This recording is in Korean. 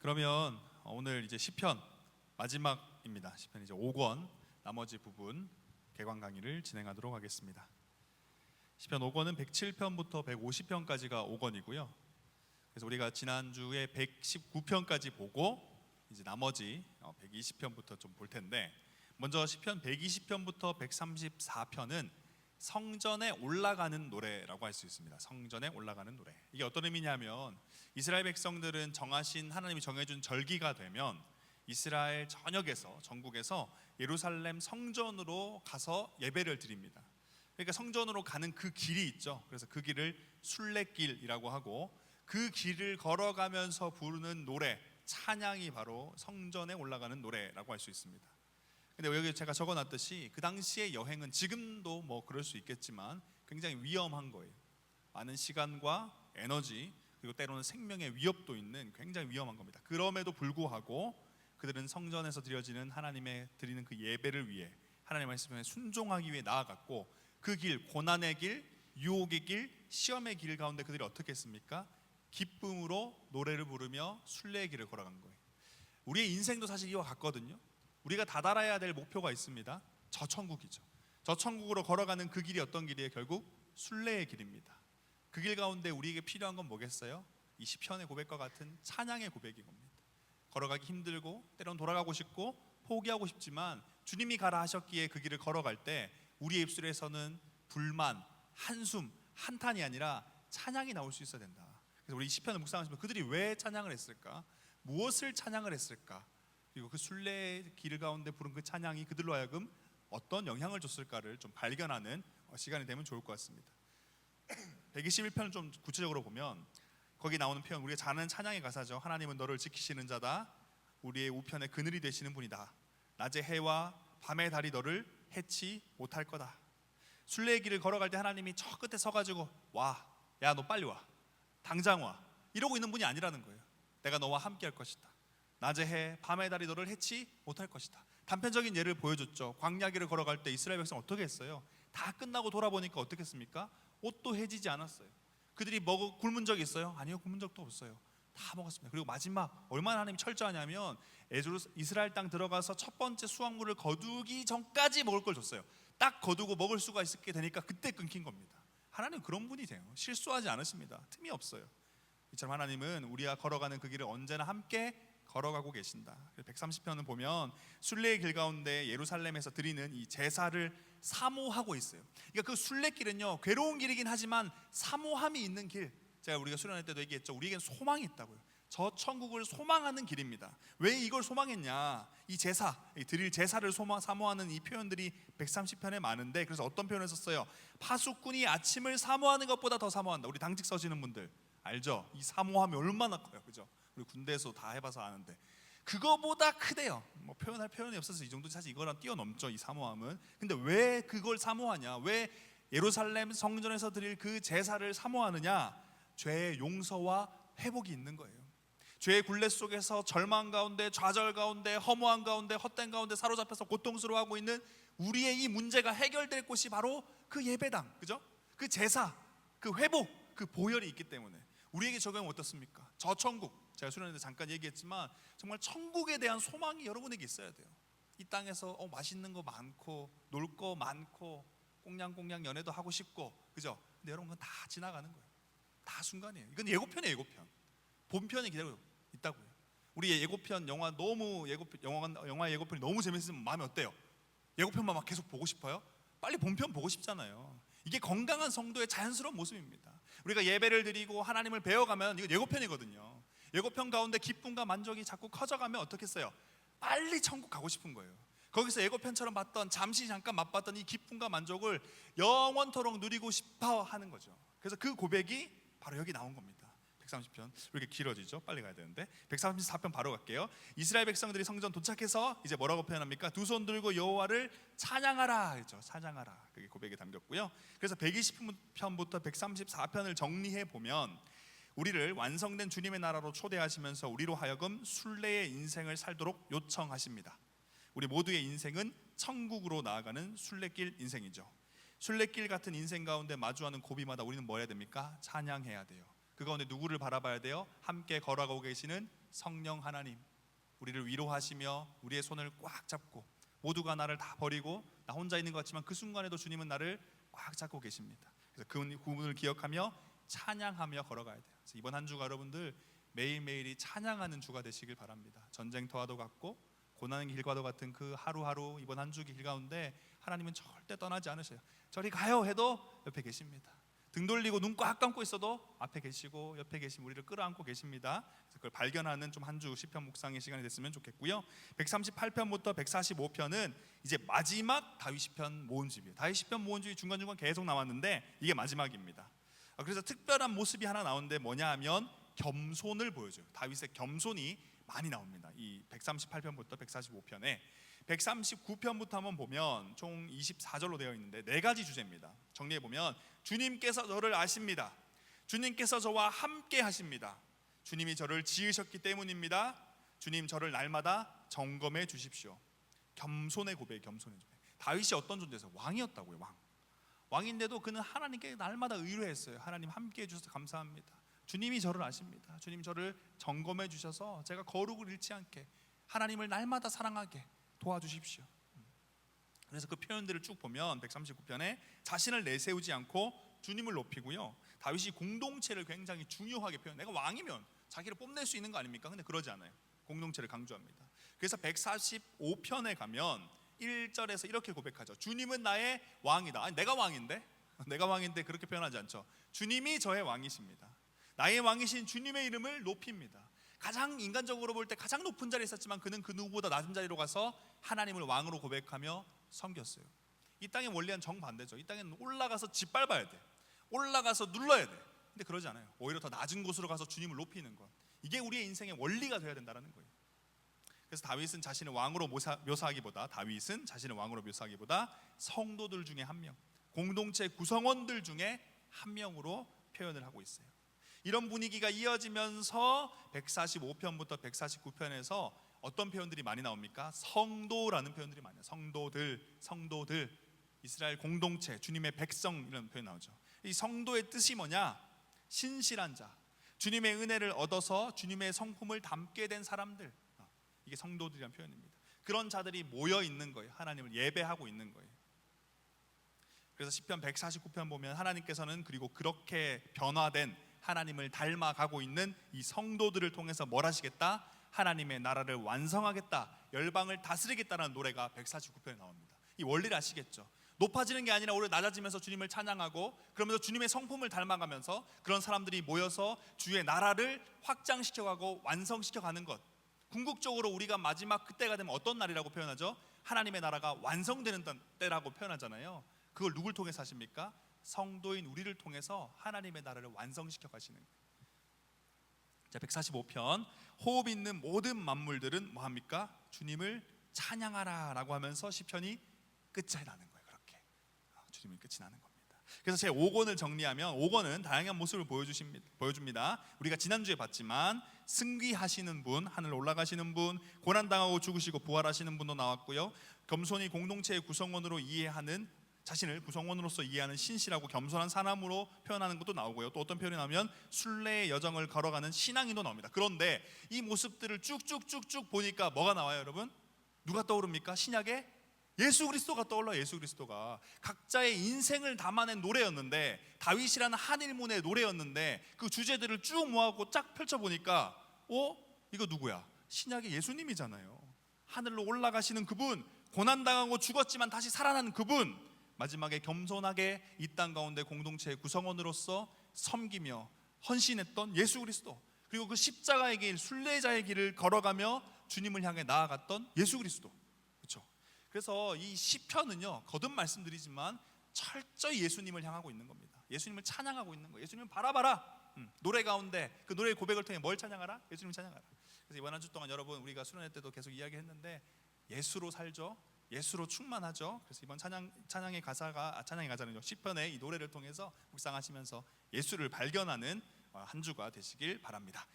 그러면 오늘 이제 시편 마지막입니다. 시편 이제 5권 나머지 부분 개관 강의를 진행하도록 하겠습니다. 시편 5권은 107편부터 150편까지가 5권이고요. 그래서 우리가 지난주에 119편까지 보고 이제 나머지 120편부터 좀 볼 텐데, 먼저 시편 120편부터 134편은 성전에 올라가는 노래라고 할 수 있습니다. 성전에 올라가는 노래. 이게 어떤 의미냐면, 이스라엘 백성들은 정하신, 하나님이 정해준 절기가 되면 이스라엘 전역에서, 전국에서 예루살렘 성전으로 가서 예배를 드립니다. 그러니까 성전으로 가는 그 길이 있죠. 그래서 그 길을 순례길이라고 하고, 그 길을 걸어가면서 부르는 노래, 찬양이 바로 성전에 올라가는 노래라고 할 수 있습니다. 근데 여기 제가 적어놨듯이 그 당시의 여행은 지금도 뭐 그럴 수 있겠지만 굉장히 위험한 거예요. 많은 시간과 에너지, 그리고 때로는 생명의 위협도 있는 굉장히 위험한 겁니다. 그럼에도 불구하고 그들은 성전에서 드려지는 하나님의 드리는 그 예배를 위해, 하나님의 말씀에 순종하기 위해 나아갔고, 그 길, 고난의 길, 유혹의 길, 시험의 길 가운데 그들이 어떻게 했습니까? 기쁨으로 노래를 부르며 순례의 길을 걸어간 거예요. 우리의 인생도 사실 이와 같거든요. 우리가 다다라야 될 목표가 있습니다. 저 천국이죠. 저 천국으로 걸어가는 그 길이 어떤 길이에요? 결국 순례의 길입니다. 그 길 가운데 우리에게 필요한 건 뭐겠어요? 이 시편의 고백과 같은 찬양의 고백인 겁니다. 걸어가기 힘들고 때론 돌아가고 싶고 포기하고 싶지만 주님이 가라 하셨기에 그 길을 걸어갈 때 우리의 입술에서는 불만, 한숨, 한탄이 아니라 찬양이 나올 수 있어야 된다. 그래서 우리 시편을 묵상하시면 그들이 왜 찬양을 했을까? 무엇을 찬양을 했을까? 그리고 그 순례의 길 가운데 부른 그 찬양이 그들로 하여금 어떤 영향을 줬을까를 좀 발견하는 시간이 되면 좋을 것 같습니다. 121편을 좀 구체적으로 보면 거기 나오는 표현, 우리가 잘 아는 찬양의 가사죠. 하나님은 너를 지키시는 자다. 우리의 우편의 그늘이 되시는 분이다. 낮의 해와 밤의 달이 너를 해치 못할 거다. 순례의 길을 걸어갈 때 하나님이 저 끝에 서가지고 와, 야 너 빨리 와, 당장 와, 이러고 있는 분이 아니라는 거예요. 내가 너와 함께 할 것이다. 낮의 해, 밤의 달이 너를 해치 못할 것이다. 단편적인 예를 보여줬죠. 광야길을 걸어갈 때 이스라엘 백성 어떻게 했어요? 다 끝나고 돌아보니까 어떻게 했습니까? 옷도 해지지 않았어요. 그들이 굶은 적이 있어요? 아니요, 굶은 적도 없어요. 다 먹었습니다. 그리고 마지막 얼마나 하나님이 철저하냐면, 이스라엘 땅 들어가서 첫 번째 수확물을 거두기 전까지 먹을 걸 줬어요. 딱 거두고 먹을 수가 있게 되니까 그때 끊긴 겁니다. 하나님 그런 분이 돼요. 실수하지 않으십니다. 틈이 없어요. 이처럼 하나님은 우리가 걸어가는 그 길을 언제나 함께 걸어가고 계신다. 130편은 보면 순례의 길 가운데 예루살렘에서 드리는 이 제사를 사모하고 있어요. 그러니까 그 순례길은요, 괴로운 길이긴 하지만 사모함이 있는 길. 제가 우리가 수련회 때도 얘기했죠. 우리에겐 소망이 있다고요. 저 천국을 소망하는 길입니다. 왜 이걸 소망했냐? 이 제사, 드릴 제사를 사모하는 이 표현들이 130편에 많은데, 그래서 어떤 표현을 썼어요? 파수꾼이 아침을 사모하는 것보다 더 사모한다. 우리 당직 서시는 분들 알죠? 이 사모함이 얼마나 커요, 그죠? 우리 군대에서 다 해봐서 아는데 그거보다 크대요. 뭐 표현할 표현이 없어서 이 정도, 사실 이거랑 뛰어넘죠, 이 사모함은. 근데 왜 그걸 사모하냐? 왜 예루살렘 성전에서 드릴 그 제사를 사모하느냐? 죄의 용서와 회복이 있는 거예요. 죄의 굴레 속에서 절망 가운데, 좌절 가운데, 허무한 가운데, 헛된 가운데 사로잡혀서 고통스러워하고 있는 우리의 이 문제가 해결될 곳이 바로 그 예배당, 그죠? 그 제사, 그 회복, 그 보혈이 있기 때문에 우리에게 적용은 어떻습니까? 저 천국, 제가 수련회 때 잠깐 얘기했지만 정말 천국에 대한 소망이 여러분에게 있어야 돼요. 이 땅에서 맛있는 거 많고 놀 거 많고 꽁냥꽁냥 연애도 하고 싶고, 그죠? 근데 여러분 그건 다 지나가는 거예요. 다 순간이에요. 이건 예고편이에요, 예고편. 본편이 기다리고 있다고요. 우리 예고편 영화 너무 영화 예고편이 너무 재밌으면 마음이 어때요? 예고편만 막 계속 보고 싶어요? 빨리 본편 보고 싶잖아요. 이게 건강한 성도의 자연스러운 모습입니다. 우리가 예배를 드리고 하나님을 배워가면 이건 예고편이거든요. 예고편 가운데 기쁨과 만족이 자꾸 커져가면 어떻겠어요? 빨리 천국 가고 싶은 거예요. 거기서 예고편처럼 봤던, 잠시 잠깐 맛봤던 이 기쁨과 만족을 영원토록 누리고 싶어 하는 거죠. 그래서 그 고백이 바로 여기 나온 겁니다. 130편, 왜 이렇게 길어지죠? 빨리 가야 되는데 134편 바로 갈게요. 이스라엘 백성들이 성전 도착해서 이제 뭐라고 표현합니까? 두 손 들고 여호와를 찬양하라 그렇죠? 찬양하라, 그게 고백에 담겼고요. 그래서 120편부터 134편을 정리해 보면 우리를 완성된 주님의 나라로 초대하시면서 우리로 하여금 순례의 인생을 살도록 요청하십니다. 우리 모두의 인생은 천국으로 나아가는 순례길 인생이죠. 순례길 같은 인생 가운데 마주하는 고비마다 우리는 뭐 해야 됩니까? 찬양해야 돼요. 그 가운데 누구를 바라봐야 돼요? 함께 걸어가고 계시는 성령 하나님, 우리를 위로하시며 우리의 손을 꽉 잡고, 모두가 나를 다 버리고 나 혼자 있는 것 같지만 그 순간에도 주님은 나를 꽉 잡고 계십니다. 그래서 그분을 기억하며 찬양하며 걸어가야 돼요. 그래서 이번 한 주가 여러분들 매일매일이 찬양하는 주가 되시길 바랍니다. 전쟁터와도 같고 고난의 길과도 같은 그 하루하루, 이번 한 주 길 가운데 하나님은 절대 떠나지 않으셔요. 저리 가요 해도 옆에 계십니다. 등 돌리고 눈 꽉 감고 있어도 앞에 계시고 옆에 계신 우리를 끌어안고 계십니다. 그래서 그걸 발견하는 좀 한 주 시편 묵상의 시간이 됐으면 좋겠고요. 138편부터 145편은 이제 마지막 다윗 시편 모음집이에요. 다윗 시편 모음집이 중간중간 계속 나왔는데 이게 마지막입니다. 그래서 특별한 모습이 하나 나오는데 뭐냐 하면 겸손을 보여줘요. 다윗의 겸손이 많이 나옵니다. 이 138편부터 145편에 139편부터 한번 보면 총 24절로 되어 있는데 네 가지 주제입니다. 정리해 보면 주님께서 저를 아십니다. 주님께서 저와 함께 하십니다. 주님이 저를 지으셨기 때문입니다. 주님 저를 날마다 점검해 주십시오. 겸손의 고백, 겸손의 고백. 다윗이 어떤 존재였어요? 왕이었다고요. 왕인데도 그는 하나님께 날마다 의뢰했어요. 하나님 함께 해주셔서 감사합니다. 주님이 저를 아십니다. 주님 저를 점검해 주셔서 제가 거룩을 잃지 않게, 하나님을 날마다 사랑하게 도와주십시오. 그래서 그 표현들을 쭉 보면 139편에 자신을 내세우지 않고 주님을 높이고요, 다윗이 공동체를 굉장히 중요하게 표현. 내가 왕이면 자기를 뽐낼 수 있는 거 아닙니까? 근데 그러지 않아요. 공동체를 강조합니다. 그래서 145편에 가면 1절에서 이렇게 고백하죠. 주님은 나의 왕이다. 아니, 내가 왕인데 내가 왕인데 그렇게 표현하지 않죠. 주님이 저의 왕이십니다. 나의 왕이신 주님의 이름을 높입니다. 가장 인간적으로 볼 때 가장 높은 자리에 있었지만 그는 그 누구보다 낮은 자리로 가서 하나님을 왕으로 고백하며 섬겼어요. 이 땅의 원리와는 정반대죠. 이 땅에는 올라가서 짓밟아야 돼, 올라가서 눌러야 돼. 근데 그러지 않아요. 오히려 더 낮은 곳으로 가서 주님을 높이는 것, 이게 우리의 인생의 원리가 되어야 된다는 거예요. 그래서 다윗은 자신을 왕으로 묘사하기보다 성도들 중에 한 명, 공동체 구성원들 중에 한 명으로 표현을 하고 있어요. 이런 분위기가 이어지면서 145편부터 149편에서 어떤 표현들이 많이 나옵니까? 성도라는 표현들이 많아요. 성도들, 이스라엘 공동체, 주님의 백성, 이런 표현 나오죠. 이 성도의 뜻이 뭐냐? 신실한 자, 주님의 은혜를 얻어서 주님의 성품을 담게 된 사람들, 이게 성도들이라는 표현입니다. 그런 자들이 모여 있는 거예요. 하나님을 예배하고 있는 거예요. 그래서 시편 149편 보면 하나님께서는 그리고 그렇게 변화된 하나님을 닮아가고 있는 이 성도들을 통해서 뭘 하시겠다? 하나님의 나라를 완성하겠다, 열방을 다스리겠다라는 노래가 149편에 나옵니다. 이 원리를 아시겠죠? 높아지는 게 아니라 오히려 낮아지면서 주님을 찬양하고, 그러면서 주님의 성품을 닮아가면서 그런 사람들이 모여서 주의 나라를 확장시켜가고 완성시켜가는 것. 궁극적으로 우리가 마지막 그때가 되면 어떤 날이라고 표현하죠? 하나님의 나라가 완성되는 때라고 표현하잖아요. 그걸 누굴 통해서 하십니까? 성도인 우리를 통해서 하나님의 나라를 완성시켜 가시는 거예요. 자, 145편 호흡 있는 모든 만물들은 뭐 합니까? 주님을 찬양하라 라고 하면서 시편이 끝이 나는 거예요. 그렇게 주님이 끝이 나는 겁니다. 그래서 제 5권을 정리하면 5권은 다양한 모습을 보여줍니다. 우리가 지난주에 봤지만 승귀하시는 분, 하늘 올라가시는 분, 고난당하고 죽으시고 부활하시는 분도 나왔고요, 겸손히 공동체의 구성원으로 이해하는, 자신을 구성원으로서 이해하는 신실하고 겸손한 사람으로 표현하는 것도 나오고요, 또 어떤 표현이 나오면 순례의 여정을 걸어가는 신앙인도 나옵니다. 그런데 이 모습들을 쭉쭉쭉쭉 보니까 뭐가 나와요, 여러분? 누가 떠오릅니까? 신약에 예수 그리스도가 떠올라요. 예수 그리스도가 각자의 인생을 담아낸 노래였는데, 다윗이라는 한 일문의 노래였는데 그 주제들을 쭉 모아고 쫙 펼쳐보니까 이거 누구야? 신약의 예수님이잖아요. 하늘로 올라가시는 그분, 고난당하고 죽었지만 다시 살아난 그분, 마지막에 겸손하게 이 땅 가운데 공동체의 구성원으로서 섬기며 헌신했던 예수 그리스도, 그리고 그 십자가의 길, 순례자의 길을 걸어가며 주님을 향해 나아갔던 예수 그리스도. 그렇죠? 그래서 이 시편은요, 거듭 말씀드리지만 철저히 예수님을 향하고 있는 겁니다. 예수님을 찬양하고 있는 거예요. 예수님을 바라봐라. 노래 가운데 그 노래의 고백을 통해 뭘 찬양하라? 예수님을 찬양하라. 그래서 이번 한 주 동안 여러분, 우리가 수련회 때도 계속 이야기했는데 예수로 살죠. 예수로 충만하죠. 그래서 이번 찬양의 가사는요, 시편의 이 노래를 통해서 묵상하시면서 예수를 발견하는 한 주가 되시길 바랍니다.